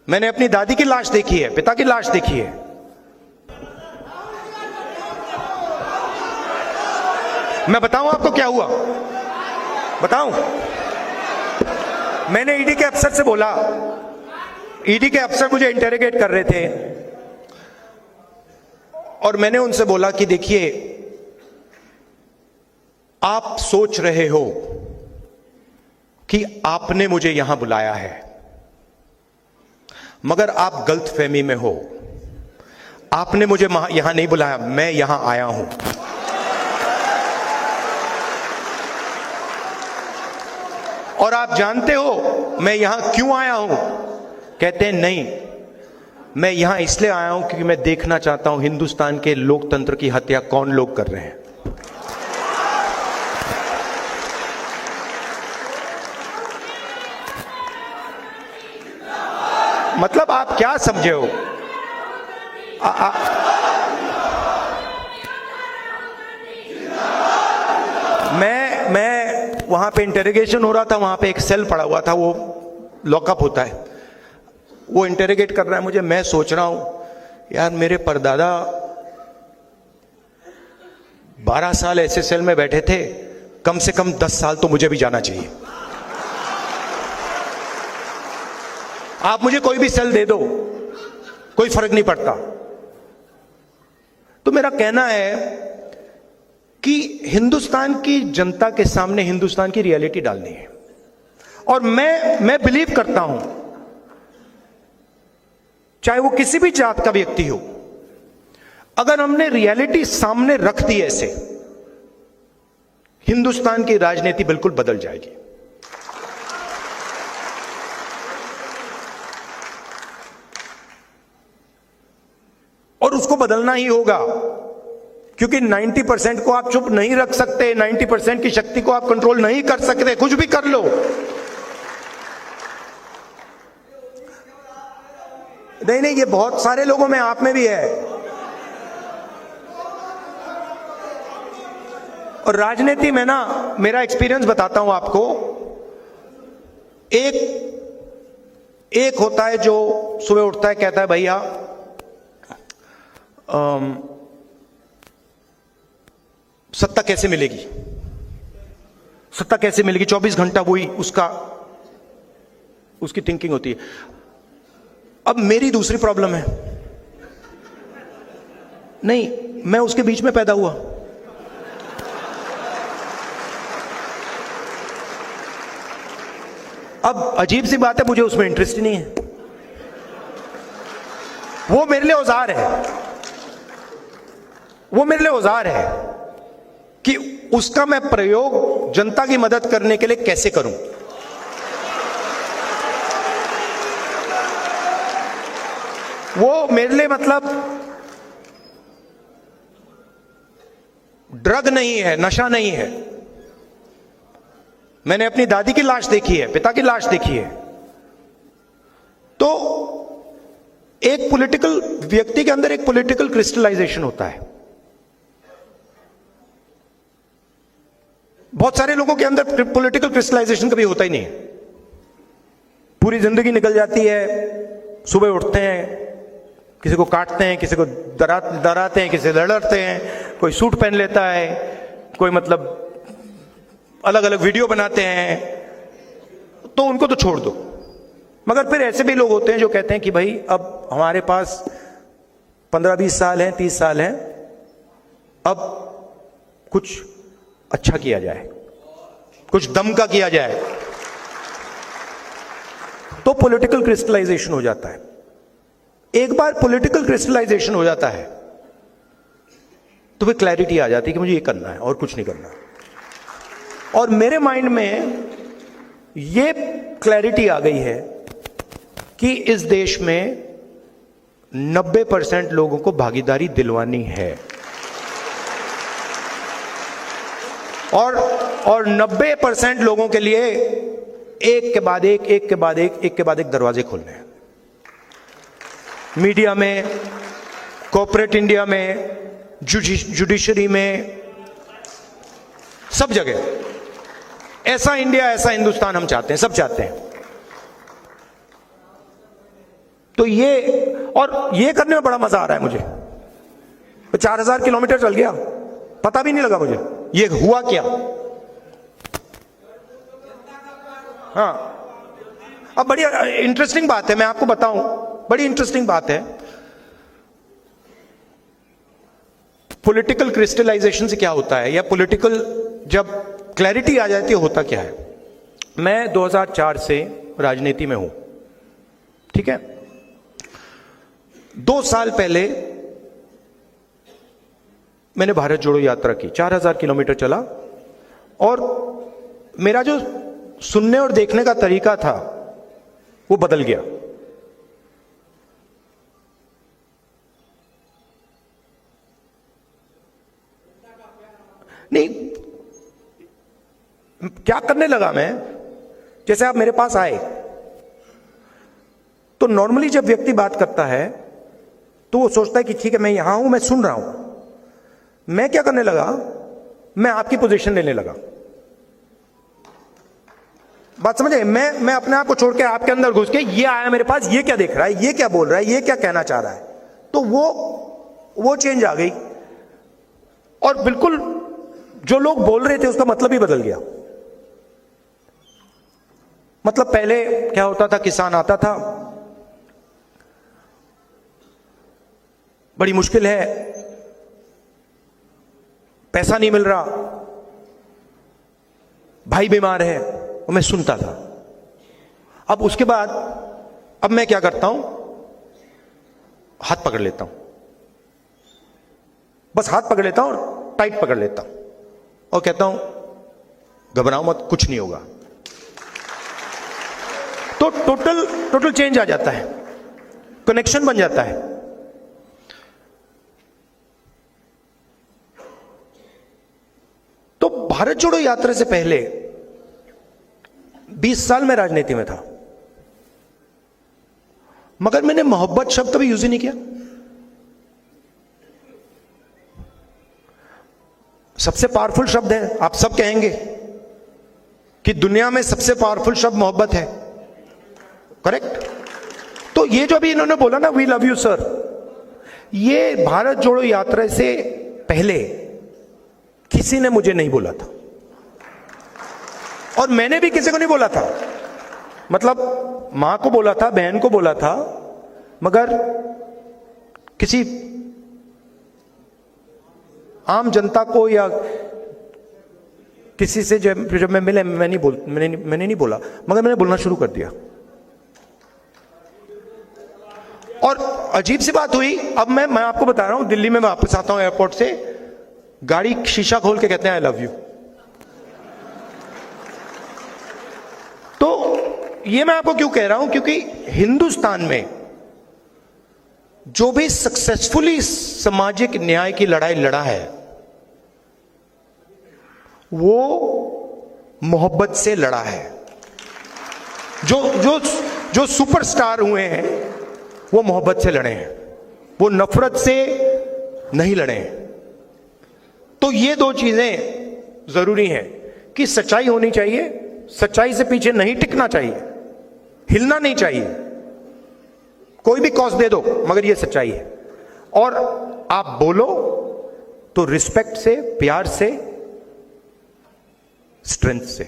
मैंने अपनी दादी की लाश देखी है, पिता की लाश देखी है। मैं बताऊं आपको क्या हुआ? बताऊं? मैंने ईडी के अफसर से बोला, ईडी के अफसर मुझे इंटेरोगेट कर रहे थे और मैंने उनसे बोला कि देखिए, आप सोच रहे हो कि आपने मुझे यहां बुलाया है, मगर आप गलतफहमी में हो। आपने मुझे यहां नहीं बुलाया, मैं यहां आया हूं। और आप जानते हो मैं यहां क्यों आया हूं? कहते हैं नहीं, मैं यहां इसलिए आया हूं क्योंकि मैं देखना चाहता हूं हिंदुस्तान के लोकतंत्र की हत्या कौन लोग कर रहे हैं। मतलब आप क्या समझे हो? मैं वहां पे इंटेरोगेशन हो रहा था, वहां पे एक सेल पड़ा हुआ था, वो लॉकअप होता है, वो इंटेरोगेट कर रहा है मुझे। मैं सोच रहा हूं यार, मेरे परदादा 12 साल ऐसे सेल में बैठे थे, कम से कम 10 साल तो मुझे भी जाना चाहिए। आप मुझे कोई भी सेल दे दो, कोई फर्क नहीं पड़ता। तो मेरा कहना है कि हिंदुस्तान की जनता के सामने हिंदुस्तान की रियलिटी डालनी है। और मैं बिलीव करता हूं, चाहे वो किसी भी जात का व्यक्ति हो, अगर हमने रियलिटी सामने रख दी ऐसे, हिंदुस्तान की राजनीति बिल्कुल बदल जाएगी। और उसको बदलना ही होगा, क्योंकि 90% को आप चुप नहीं रख सकते, 90% की शक्ति को आप कंट्रोल नहीं कर सकते, कुछ भी कर लो। नहीं, ये बहुत सारे लोगों में, आप में भी है। और राजनीति में ना, मेरा एक्सपीरियंस बताता हूं आपको। एक होता है जो सुबह उठता है, कहता है भैया सत्ता कैसे मिलेगी, सत्ता कैसे मिलेगी, 24 घंटा वही उसकी थिंकिंग होती है। अब मेरी दूसरी प्रॉब्लम है, नहीं, मैं उसके बीच में पैदा हुआ। अब अजीब सी बात है, मुझे उसमें इंटरेस्ट ही नहीं है। वो मेरे लिए औजार है, वो मेरे लिए औजार है कि उसका मैं प्रयोग जनता की मदद करने के लिए कैसे करूं। वो मेरे लिए मतलब ड्रग नहीं है, नशा नहीं है। मैंने अपनी दादी की लाश देखी है, पिता की लाश देखी है। तो एक पॉलिटिकल व्यक्ति के अंदर एक पॉलिटिकल क्रिस्टलाइजेशन होता है। बहुत सारे लोगों के अंदर पॉलिटिकल क्रिस्टलाइजेशन कभी होता ही नहीं है। पूरी जिंदगी निकल जाती है, सुबह उठते हैं, किसी को काटते हैं, किसी को डराते हैं, किसी से लड़ते हैं, कोई सूट पहन लेता है, कोई मतलब अलग अलग वीडियो बनाते हैं, तो उनको तो छोड़ दो। मगर फिर ऐसे भी लोग होते हैं जो कहते हैं कि भाई अब हमारे पास 15-20 साल हैं, 30 साल हैं, अब कुछ अच्छा किया जाए, कुछ दम का किया जाए। तो पॉलिटिकल क्रिस्टलाइजेशन हो जाता है। एक बार पॉलिटिकल क्रिस्टलाइजेशन हो जाता है तो फिर क्लैरिटी आ जाती है कि मुझे ये करना है और कुछ नहीं करना। और मेरे माइंड में ये क्लैरिटी आ गई है कि इस देश में 90% लोगों को भागीदारी दिलवानी है, और 90% लोगों के लिए एक के बाद एक दरवाजे खोलने हैं। मीडिया में, कॉर्पोरेट इंडिया में, जुडिशरी में, सब जगह। ऐसा इंडिया, ऐसा हिंदुस्तान हम चाहते हैं, सब चाहते हैं। तो ये, और ये करने में बड़ा मजा आ रहा है मुझे। 4000 किलोमीटर चल गया, पता भी नहीं लगा मुझे ये हुआ क्या। हाँ, अब बड़ी इंटरेस्टिंग बात है, मैं आपको बताऊं, बड़ी इंटरेस्टिंग बात है। पॉलिटिकल क्रिस्टलाइजेशन से क्या होता है, या पॉलिटिकल जब क्लैरिटी आ जाती है होता क्या है। मैं 2004 से राजनीति में हूं, ठीक है। 2 साल पहले मैंने भारत जोड़ो यात्रा की, 4000 किलोमीटर चला, और मेरा जो सुनने और देखने का तरीका था वो बदल गया। नहीं, क्या करने लगा मैं, जैसे आप मेरे पास आए तो नॉर्मली जब व्यक्ति बात करता है तो वो सोचता है कि ठीक है मैं यहां हूं, मैं सुन रहा हूं। मैं क्या करने लगा, मैं आपकी पोजीशन लेने लगा। बात समझे, मैं अपने आप को छोड़ के आपके अंदर घुस के, ये आया मेरे पास, ये क्या देख रहा है, ये क्या बोल रहा है, ये क्या कहना चाह रहा है, तो वो चेंज आ गई। और बिल्कुल जो लोग बोल रहे थे उसका मतलब ही बदल गया। मतलब पहले क्या होता था, किसान आता था, बड़ी मुश्किल है, पैसा नहीं मिल रहा, भाई बीमार है, और मैं सुनता था। अब उसके बाद अब मैं क्या करता हूं, हाथ पकड़ लेता हूं, बस हाथ पकड़ लेता हूं और टाइट पकड़ लेता हूं और कहता हूं घबराओ मत, कुछ नहीं होगा। तो टोटल चेंज आ जाता है, कनेक्शन बन जाता है। तो भारत जोड़ो यात्रा से पहले 20 साल में राजनीति में था, मगर मैंने मोहब्बत शब्द कभी यूज ही नहीं किया। सबसे पावरफुल शब्द है, आप सब कहेंगे कि दुनिया में सबसे पावरफुल शब्द मोहब्बत है, करेक्ट। तो ये जो अभी इन्होंने बोला ना, वी लव यू सर, ये भारत जोड़ो यात्रा से पहले किसी ने मुझे नहीं बोला था, और मैंने भी किसी को नहीं बोला था। मतलब मां को बोला था, बहन को बोला था, मगर किसी आम जनता को या किसी से जब मैं मिले, मैंने नहीं बोला, मगर मैंने बोलना शुरू कर दिया। और अजीब सी बात हुई, अब मैं आपको बता रहा हूं, दिल्ली में मैं वापस आता हूं एयरपोर्ट से, गाड़ी शीशा खोल के कहते हैं आई लव यू। तो ये मैं आपको क्यों कह रहा हूं, क्योंकि हिंदुस्तान में जो भी सक्सेसफुली सामाजिक न्याय की लड़ाई लड़ा है वो मोहब्बत से लड़ा है। जो सुपरस्टार हुए हैं वो मोहब्बत से लड़े हैं, वो नफरत से नहीं लड़े हैं। तो ये 2 चीजें जरूरी हैं कि सच्चाई होनी चाहिए, सच्चाई से पीछे नहीं टिकना चाहिए, हिलना नहीं चाहिए, कोई भी कॉस्ट दे दो, मगर ये सच्चाई है। और आप बोलो तो रिस्पेक्ट से, प्यार से, स्ट्रेंथ से।